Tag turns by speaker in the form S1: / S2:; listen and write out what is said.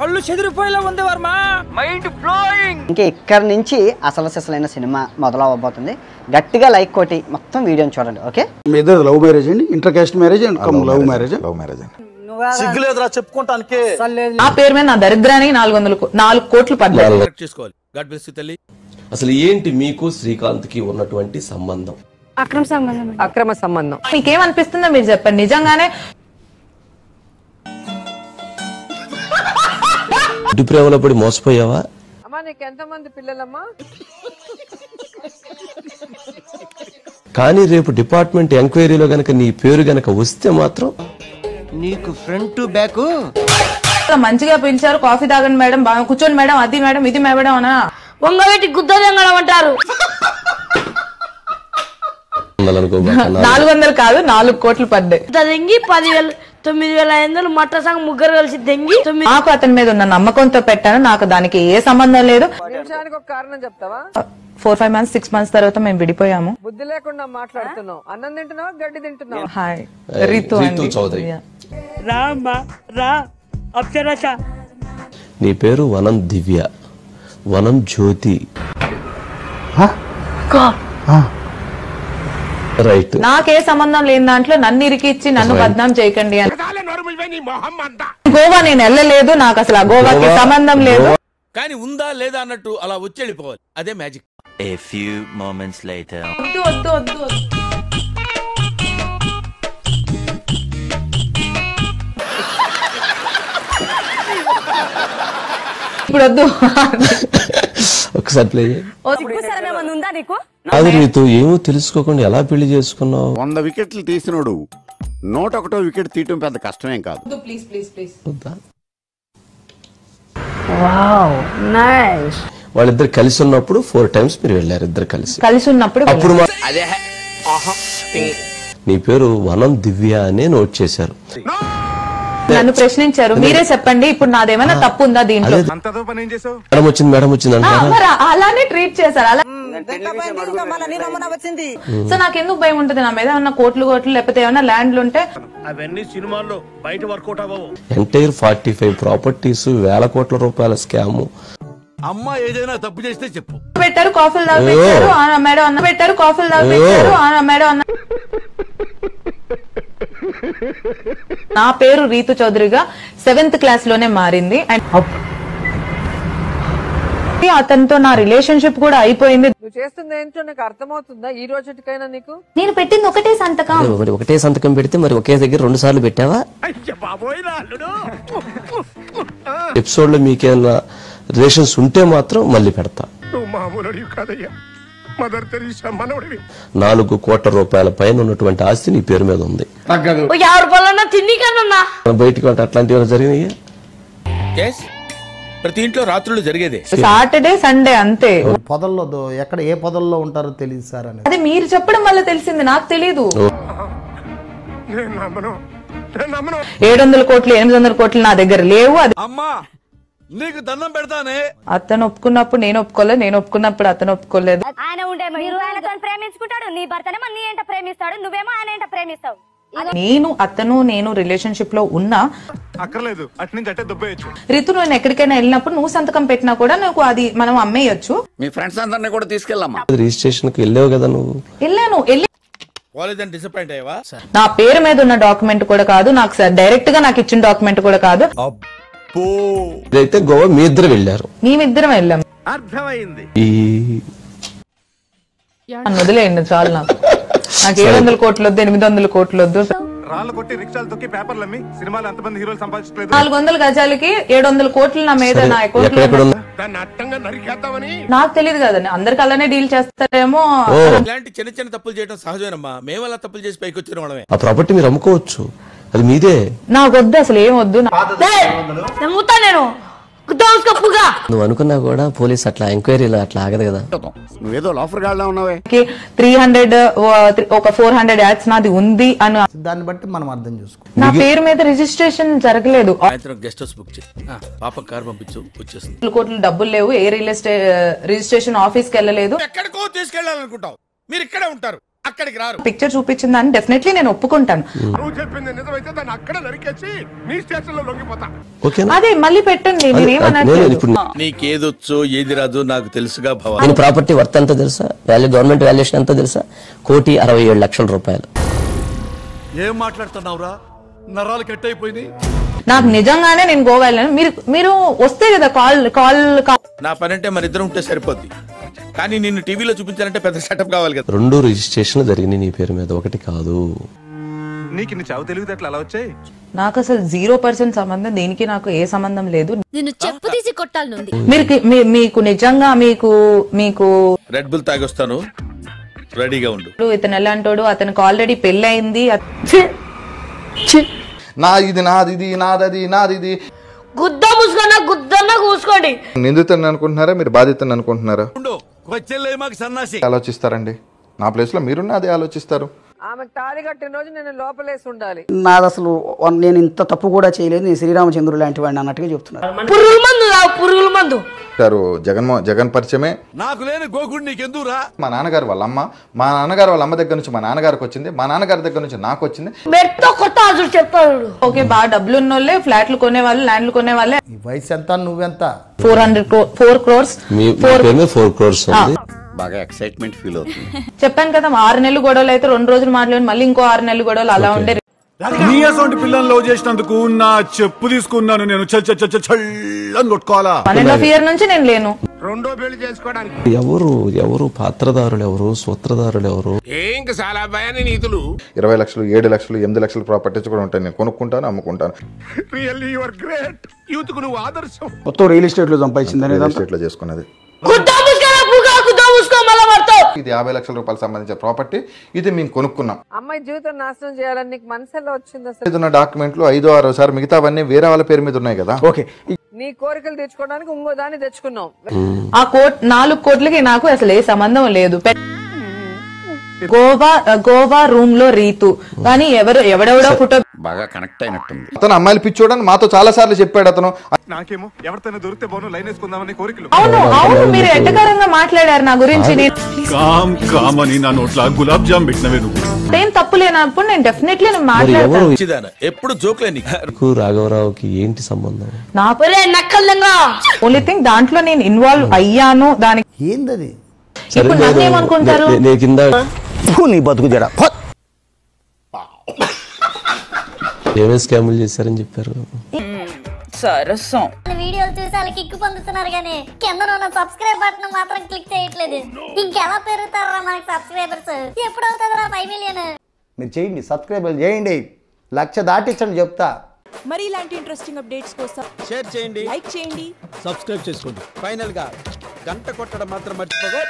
S1: కళ్ళు చెదిరిపోయేలా ఉంది Varma, mind blowing.
S2: ఇంకా ఇక్కడ నుంచి అసలైన సినిమా మొదలవబోతుంది. గట్టిగా లైక్ కొట్టి మొత్తం వీడియోని చూడండి. ఓకే,
S3: మీ ఇద్దరు లవ్ మ్యారేజ్ అండి? Inter caste marriage and love marriage?
S4: Love marriage అండి.
S3: సిగ్గులేదురా చెప్పుకుంటానికి?
S5: ఆ పేరు మీద నా దరిద్రానికి 4 కోట్లు పడ్డాయి.
S1: చేసుకోవాలి. గాడ్ బ్లెస్ యు తల్లి.
S6: అసలు ఏంటి మీకు శ్రీకాంత్ కి ఉన్నటువంటి సంబంధం?
S5: అక్రమ సంబంధం. మీకేమనిపిస్తుందో మీరు చెప్పండి. నిజంగానే
S6: ఇటు ప్రేమలో పడి మోసపోయావా?
S5: అమ్మా నీకు ఎంతమంది పిల్లలమ్మా?
S6: కానీ రేపు డిపార్ట్మెంట్ ఎంక్వైరీలో గనక నీ పేరు గనక వస్తే మాత్రం
S4: నీకు ఫ్రంట్ టు బ్యాక్
S5: మంచిగా పిలిచారు. కాఫీ తాగండి మేడం, బాగా కూర్చోండి మేడం, అది మేడం ఇది మేడం అనా
S7: వంగబెట్టి గుద్దం అంటారు.
S5: 400 కాదు 4 కోట్లు పడ్డాయి.
S7: దెంగి 10,000 మట్ట సంఘం ముగ్గురు కలిసి దెంగి
S5: నాకు అతని మీద ఉన్న నమ్మకంతో పెట్టాను. నాకు దానికి ఏ సంబంధం లేదు.
S8: ఒక కారణం చెప్తావా?
S5: 4-5 months 6 months తర్వాత మేము విడిపోయాము.
S8: బుద్ధి లేకుండా మాట్లాడుతున్నావు. అన్నం తింటున్నావా గడ్డి తింటున్నావా?
S5: హాయ్ రీతు
S6: చౌదరి.
S1: అప్సరస.
S6: నీ పేరు వనం దివ్య, వనం జ్యోతి. రైట్.
S5: నాకే సంబంధం లేని దాంట్లో నన్ను ఇరికిచ్చి నన్ను బద్నాం చేయకండి అని. గోవా నేను వెళ్ళలేదు, నాకు అసలు ఆ గోవాకి సంబంధం లేదు.
S1: కానీ ఉందా లేదా అన్నట్టు అలా వచ్చి వెళ్ళిపోవాలి, అదే magic.
S9: A few moments later.
S5: వద్దు ఇప్పుడు వద్దు.
S6: ఒకసారి ప్లే చేయి.
S7: ఉందా నీకు?
S6: అది రీతు ఏమో తెలుసుకోకుండా ఎలా పెళ్లి చేసుకున్నావు?
S4: 100 వికెట్లు తీసినోడు 101వ వికెట్ తీయటం పెద్ద కష్టమేం కాదు.
S5: Please please please.
S7: Wow nice.
S6: వాళ్ళిద్దరు కలిసి ఉన్నప్పుడు 4 times మీరు వెళ్ళారు. ఇద్దరు కలిసి
S5: ఉన్నప్పుడు
S6: అప్పుడు నీ పేరు వనం దివ్య అనే నోట్ చేశారు.
S5: నన్ను ప్రశ్నించారు. మీరే చెప్పండి ఇప్పుడు నాదేమైనా తప్పు ఉందా దీంట్లో?
S6: మేడం వచ్చింది అంటారా?
S5: అలానే ట్రీట్ చేశారు. అలా సో నాకెందుకు భయం ఉంటుంది? నా మీద ఏమన్నా కోట్లు లేకపోతే ఏమన్నా ల్యాండ్లు ఉంటే
S1: అవన్నీ సినిమాల్లో బయట వర్కౌట్ అవ్వవు.
S6: ఎంటైర్ 45 ప్రాపర్టీస్, వేల కోట్ల రూపాయల స్కామ్.
S1: అమ్మా ఏదైనా తప్పు చేస్తే చెప్పు.
S5: పెట్టారు కాఫీలు దాకా పెట్టారు మేడం అన్న, పెట్టారు కాఫీలు దాకా పెట్టారు మేడం అన్న. నా పేరు రీతు చౌదరిగా 7th class లోనే మారింది. అండ్ అతనితో నా రిలేషన్షిప్ కూడా అయిపోయింది.
S8: నువ్వు చేస్తుంది ఏంటో నాకు అర్థమవుతుందా ఈ రోజుకైనా నీకు?
S7: నేను పెట్టింది ఒకటే సంతకం.
S10: మరి ఒకటే సంతకం పెడితే మరి ఒకే దగ్గర 2 సార్లు పెట్టావా?
S6: ఎపిసోడ్ లో మీకేమన్నా రిలేషన్స్ ఉంటే మాత్రం మళ్ళీ పెడతా. 4 కోట్ల రూపాయల పైన ఉన్నటువంటి ఆస్తి నీ పేరు మీద ఉంది.
S7: 50 రూపాయలన్నా తిండి కన్నా
S6: బయటికి అట్లాంటివి జరిగినాయి.
S1: ప్రతి ఇంట్లో రాత్రులు జరిగేదే.
S5: సాటర్డే సండే అంతే.
S3: పొదల్లో ఎక్కడ ఏ పొదల్లో ఉంటారో తెలియదు సార్ అని
S5: అది మీరు చెప్పడం వల్ల తెలిసింది, నాకు తెలీదు. 700 కోట్లు 800 కోట్లు నా దగ్గర లేవు. అది
S1: అమ్మా నీకు దండం పెడతానే.
S5: అతను ఒప్పుకున్నప్పుడు నేను ఒప్పుకోలేదు, నేను ఒప్పుకున్నప్పుడు అతను ఒప్పుకోలేదు.
S7: ఆయన ఉండే మీరు ఆయనతో ప్రేమించుకుంటాడు, నీ భర్తనేమో నీ ఏంట ప్రేమిస్తాడు, నువ్వేమో ఆయన ఏంట ప్రేమిస్తావు.
S5: నేను రిలేషన్షిప్ లో ఉన్నా
S3: అక్కర్లేదు, అటు నుంచి అట్టే దుబ్బేయచ్చు.
S5: రితు నువ్వు ఎక్కడికైనా వెళ్ళినప్పుడు నువ్వు సంతకం పెట్టినా కూడా నాకు అది మనం అమ్మేయచ్చు.
S4: మీ ఫ్రెండ్స్ అందరినీ కూడా తీసుకెళ్ళమ్మా.
S6: రిజిస్ట్రేషన్ కి వెళ్ళావు కదా నువ్వు?
S5: వెళ్ళి
S1: డిసప్పాయింట్ అయ్యావా?
S5: నా పేరు మీద ఉన్న డాక్యుమెంట్ కూడా కాదు, నాకు డైరెక్ట్ గా నాకు ఇచ్చిన డాక్యుమెంట్ కూడా కాదు.
S6: ఇదైతే గోవా మీ ఇద్దరు వెళ్ళారు.
S5: మేమిద్దరం వెళ్ళాం.
S1: అర్థమైంది.
S5: వదిలేయండి చాలు. నాకు 700 కోట్లు వద్దు, 800 కోట్లు వద్దు.
S3: రాళ్ళు కొట్టి రిక్షాలు తొక్కి పేపర్లు అమ్మి సినిమాలు ఎంతమంది హీరోలు సంపాదించలేదు.
S5: 400 గజాలకి 700 కోట్లు నా మీద, నా అకౌంట్. నాకు తెలియదు కదండి, అందరికి అలానే డీల్ చేస్తారేమో.
S1: ఇలాంటి చిన్న తప్పులు చేయడం సహజమేనమ్మా. మేము అలా తప్పులు చేసి పైకి వచ్చిన వాళ్ళమే.
S6: ఆ ప్రాపర్టీ మీరు అమ్ముకోవచ్చు, అది మీదే.
S5: నాకు వద్దు, అసలు ఏం వద్దు.
S7: నేను
S10: నువ్వు అనుకున్నా కూడా పోలీస్ అట్లా ఎంక్వైరీలో అట్లా ఆగదు కదా.
S4: నువ్వేదో లాఫర్ గాళ్ళ ఉన్నావే.
S5: 300 ఒక 400 యాడ్స్ నాది ఉంది అని
S3: దాన్ని బట్టి మనం అర్థం చేసుకో.
S5: నా పేరు మీద రిజిస్ట్రేషన్ జరగలేదు.
S1: గెస్ట్ హౌస్ బుక్ చేయి, పాప కార్ పంపించు, వచ్చేస్తుంది.
S5: 2 కోట్లు డబ్బులు లేవు, ఏ రిజిస్ట్రేషన్ ఆఫీస్ కి వెళ్ళలేదు.
S1: ఎక్కడికో తీసుకెళ్లాలనుకుంటావు, మీరు ఇక్కడే ఉంటారు. అక్కడికి రారు.
S5: పిక్చర్ చూపించిన దాన్ని డెఫినెట్లీ నేను ఒప్పుకుంటాను.
S3: నువ్వు చెప్పింది నిజమైతే దాన్ని అక్కడ నరికేసి నీ స్టేషన్ లో లొంగిపోతా.
S6: ఓకేనా?
S5: అదే మళ్ళీ పెట్టండి,
S6: నేను
S5: నేనేమనట్లేదు.
S6: ఇప్పుడు
S1: నీకేదొచ్చో ఏది రాదు నాకు తెలుసుగా భవ.
S10: దీని ప్రాపర్టీ వర్త్ ఎంత తెలుసా? గవర్నమెంట్ వాల్యుయేషన్ ఎంత తెలుసా? 1,67,00,000
S11: ఏం మాట్లాడుతున్నావురా? నరాలు కట్ అయిపోయింది.
S5: నాకు నిజంగానే నేను గోవా వెళ్ళాను. మీరు వస్తే కదా కాల్
S1: నా పని అంటే మన ఇద్దరం ఉంటే సరిపోద్ది, కానీ నిన్ను టీవీలో చూపించాలంటే పెద్ద సెటప్ కావాలి కదా.
S6: 2 రిజిస్ట్రేషన్ జరిగినాయి నీ పేరు మీద, ఒకటి కాదు.
S3: నీకు ఇన్ని చావు తెలివితే అట్లా అలా వచ్చాయి.
S5: నాకు అసలు 0% సంబంధం, దీనికి నాకు ఏ సంబంధం లేదు.
S7: నిన్ను చెప్పు తీసి కొట్టాలనుంది.
S5: మీకు నిజంగా మీకు
S1: రెడ్ బుల్ తాగొస్తాను, రెడీగా ఉండు.
S5: ఇతను ఎలా అంటాడు, అతనికి ఆల్రెడీ పెళ్లి అయింది.
S11: నాది నాది
S7: గుద్ద మూసుకున్నా గుద్దన్నా కూసుకోండి.
S11: నిందితుని అనుకుంటున్నారా, మీరు బాధితుని అనుకుంటున్నారా? ఆలోచిస్తారండి. నా ప్లేస్ లో మీరున్న అదే ఆలోచిస్తారు.
S8: ఆమె తాళి కట్టిన రోజు నేను లోపలేసి ఉండాలి.
S2: నాది అసలు నేను ఇంత తప్పు కూడా చేయలేదు, నేను శ్రీరామచంద్రుడు లాంటి వాడిని అన్నట్టుగా చెప్తున్నారు.
S7: పురుగుల మందు
S11: జగన్ పరిచయమే
S3: నాకు లేని గోగుడు నీకెందురా?
S11: మా నాన్నగారు వాళ్ళ అమ్మ, మా నాన్నగారు వాళ్ళ అమ్మ దగ్గర నుంచి మా నాన్నగారికి వచ్చింది, మా నాన్నగారి దగ్గర నుంచి నాకు వచ్చింది.
S5: ఓకే, బాగా డబ్బులు ఉన్న వాళ్ళే ఫ్లాట్లు కొనే వాళ్ళు, ల్యాండ్లు కొనే వాళ్ళే.
S11: వయసు ఎంత, నువ్వెంత?
S5: 4 crores
S6: మీ పేరు మీద 4 crores ఉంది.
S4: బాగా ఎక్సైట్మెంట్ ఫీల్ అవుతుంది.
S5: చెప్పాను కదా, 6 నెలలు గొడవలు అయితే 2 రోజులు మాట్లాడి మళ్ళీ ఇంకో 6 నెలలు గొడవలు అలా ఉండే.
S3: నీ అసొంటి పిల్లలు లవ్ చేసినందుకు నా చెప్పు తీసుకున్నాను నేను. చల్లని కొట్టుకోవాలా?
S5: 1.5 year నుంచి నేను లేను.
S3: రెండో పెళ్లి చేసుకోవడానికి
S6: ఎవరు పాత్రదారులు ఎవరు, సూత్రధారులు ఎవరు?
S3: ఇంకా చాలా భయాన్ని నీతులు.
S11: 20 లక్షలు, 7 లక్షలు, 8 లక్షలు ప్రాపర్టీస్ కూడా ఉంటాయి. నేను కొనుక్కుంటాను, అమ్ముకుంటాను.
S3: Really you are great. Youth కు నువ్వు ఆదర్శం.
S2: మొత్తం రియల్ ఎస్టేట్ లో సంపాదించింది
S11: రియల్ ఎస్టేట్ లో చేసుకున్నది. ఇది 50 లక్షల రూపాయలు సంబంధించిన ప్రాపర్టీ. ఇది మేము కొనుక్కున్నాం.
S8: అమ్మాయి జీవితం నాశనం చేయాలని నీకు మనసు ఎలా వచ్చింది అసలు?
S11: ఇదిన్న డాక్యుమెంట్లు 5-6 సార్, మిగతావన్నీ వేరే వాళ్ళ పేరు మీద ఉన్నాయి కదా.
S2: ఓకే,
S8: నీ కోరికలు తెచ్చుకోవడానికి ఇంకో దాన్ని తెచ్చుకున్నావు.
S5: ఆ 4 కోట్లకి నాకు అసలు ఏ సంబంధం లేదు. గోవా రూమ్ లో రీతు కానీ ఎవడెవడో ఫోటో
S4: బాగా కనెక్ట్ అయినట్టుంది.
S11: అతను అమ్మాయిలు పిచ్చోడని మాతో చాలా సార్లు చెప్పాడు. అతను
S3: నాకేమో ఎవరితోనే దొరికితే బాను లైన్ వేసుకుందామని కోరికలు.
S5: అవును మీరు ఎట్టకారంగా మాట్లాడారు నా గురించి.
S3: కామని నా నోట్ల గులాబ్ జామ్ పెట్టినవే నువ్వు.
S5: ఏం తప్పు లేనప్పుడు నేను డెఫినెట్లీ మాట్లాడతాను.
S1: ఎప్పుడు జోక్లేని
S6: రాఘవరావుకి ఏంటి సంబంధం?
S5: నా ఓన్లీ థింగ్ దాంట్లో నేను ఇన్వాల్వ్ అయ్యాను. దానికి
S11: ఏందది?
S5: ఇప్పుడు నన్ను ఏమనుకుంటారు?
S11: నీ బతుకు జడ
S6: ఏమేమి స్కాములు చేశారని చెప్పారు.
S5: సరసం
S7: వీడియోలు చూసి వాళ్ళకి కిక్కు పొందుతున్నారు కానీ కింద ఉన్న సబ్స్క్రైబ్ బటన్ మాత్రం క్లిక్ చేయట్లేదు. ఇంకెలా పెరుగుతారా మనకి సబ్స్క్రైబర్స్? ఎప్పుడు అవుతుందా 5 million?
S11: మీరు చేయండి, సబ్స్క్రైబ్ చేయండి, 1,00,000 దాటించండి చెప్తా.
S12: మరి ఇలాంటి ఇంట్రెస్టింగ్ అప్డేట్స్ కోసం
S1: షేర్ చేయండి,
S12: లైక్ చేయండి,
S1: సబ్స్క్రైబ్ చేసుకోండి. ఫైనల్ గా గంట కొట్టడం మాత్రం మర్చిపోగా